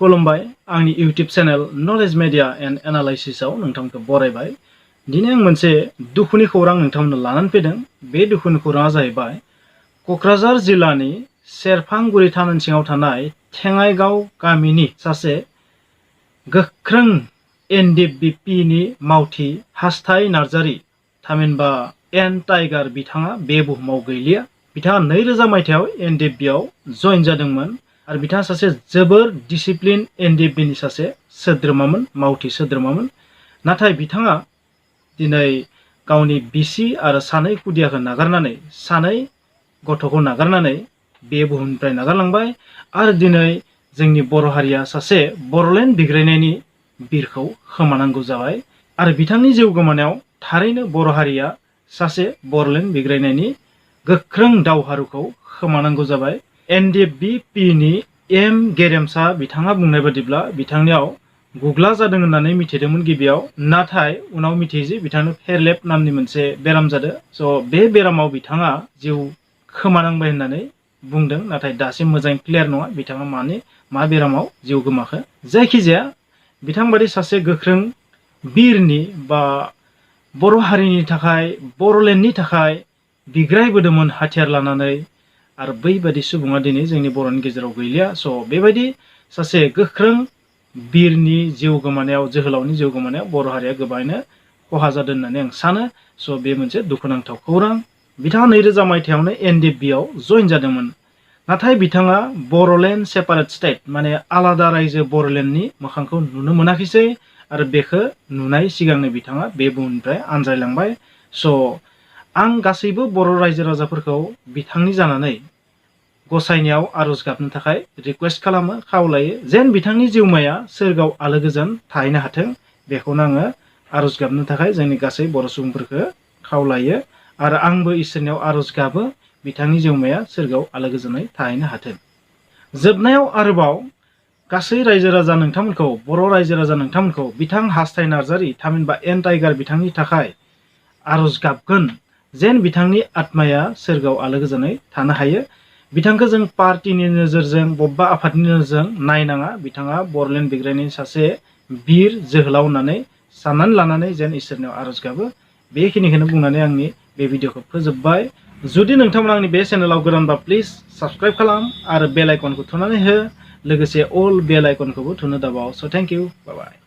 खुलुमबाय आंनि YouTube channel knowledge media and analysis आव नोंथांखौ बरायबाय। दिनै आं मोनसे दुखुनि खौरां नोंथांमोननो लानानै फैदों। बे दुखुनि खौराङा जाहैबाय कक्राझार जिल्लानि सेरफांगुरि थानान सिङाव थानाय थेङाइगाव गामिनि सासे गोख्रों NDFB नि मावथि हास्थाइ नार्जारी थामहिनबा एन टाइगार बिथाङा बे बुहुमाव गैलिया। बिथाङा 2000 मायथाइयाव NDFB आव जइन जादोंमोन आरो बिथाङा सासे जोबोर डिसिप्लिन NDFB नि सासे सोद्रोमामोन, मावथि सोद्रोमामोन। नाथाय बिथाङा दिनै गावनि बिसि आरो सानै खुदियाखौ नागारनानै, सानै गथ'खौ नागारनानै बे बुहुमनिफ्राय नागारलांबाय आरो दिनै जोंनि बर' हारिया सासे बर'लेण्ड बिग्रायनायनि बिरखौ खोमानांगौ जाबाय आरो बिथांनि जिउ गोमानायाव थारैनो बर' हारिया सासे बर'लेण्ड बिग्रायनायनि गोख्रों दावहारुखौ खोमानांगौ जाबाय। NDFB नि एम गेरेमसा बिथाङा बुंनाय बादिब्ला बिथांनियाव गुग्ला जादों होननानै मिथिदोंमोन गिबियाव, नाथाय उनाव मिथियो जे बिथांनो फेरलेप नामनि मोनसे बेराम जादों। बे बेरामाव बिथाङा जिउ खोमानांबाय होननानै बुंदों, नाथाय दासिम मोजाङै क्लियार नङा बिथाङा मा बेरामाव जिउ गोमाखो। जायखिजाया बिथांबादि सासे गोख्रों बिरनि बा बर' हारिनि थाखाय, बर'लेण्डनि थाखाय बिग्रायबोदोंमोन हाथियार लानानै, आरो बैबादि सुबुङा दिनै जोंनि बर'नि गेजेराव गैलिया। बेबायदि सासे गोख्रों बिरनि जिउ गोमानायाव, जोहोलावनि जिउ गोमानायाव बर' हारिया गोबाङैनो खहा जादों होननानै आं सानो। बे मोनसे दुखुनांथाव खौरां। बिथाङा 2000 मायथाइयावनो NDFB आव जइन जादोंमोन, नाथाय बिथाङा बर'लेण्ड सेपारेट स्टेट माने आलादा रायजो बर'लेण्डनि मोखांखौ नुनो मोनाखिसै आरो बेखौ नुनाय सिगांनो बिथाङा बे बुहुमनिफ्राय आनज्रायलांबाय। आं गासैबो बर' रायजो राजाफोरखौ बिथांनि जानानै गसाइनियाव आरज गाबनो थाखाय रिक्वेस्ट खालामो, खावलायो जेन बिथांनि जिउमाया सोरगोआव आलो गोजोन थाहैनो हाथों। बेखौनो आङो आरज गाबनो थाखाय जोंनि गासै बर' सुबुंफोरखौ खावलायो आरो आंबो इसोरनियाव आरज गाबो बिथांनि जिउमाया सोरगोआव आलो गोजोनै थाहैनो हाथों। जोबनायाव आरोबाव गासै रायजो राजा नोंथांमोनखौ, बर' रायजो राजा नोंथांमोनखौ बिथां हास्थाइ नार्जारी थामहिनबा एन टाइगार बिथांनि थाखाय आरज गाबगोन जेन बिथांनि आत्माया सोरगोआव आलो गोजोनै थानो हायो। बिथांखौ जों पार्टीनि नोजोरजों, बबेबा आफादनि नोजोरजों नायनाङा। बिथाङा बर'लेण्ड बिग्रायनायनि सासे बिर जोहोलाव होननानै साननानै लानानै जेन इसोरनियाव आरज गाबो। बेखिनिखौनो बुंनानै आंनि बे भिडिअखौ फोजोबबाय। जुदि नोंथांमोना आंनि बे चेनेलाव गोदानबा प्लिज साबस्क्राइब खालाम आरो बेल आइकनखौ थुनानै हो, लोगोसे अल बेल आइकनखौबो थुनो दाबाव। Thank you, bye bye.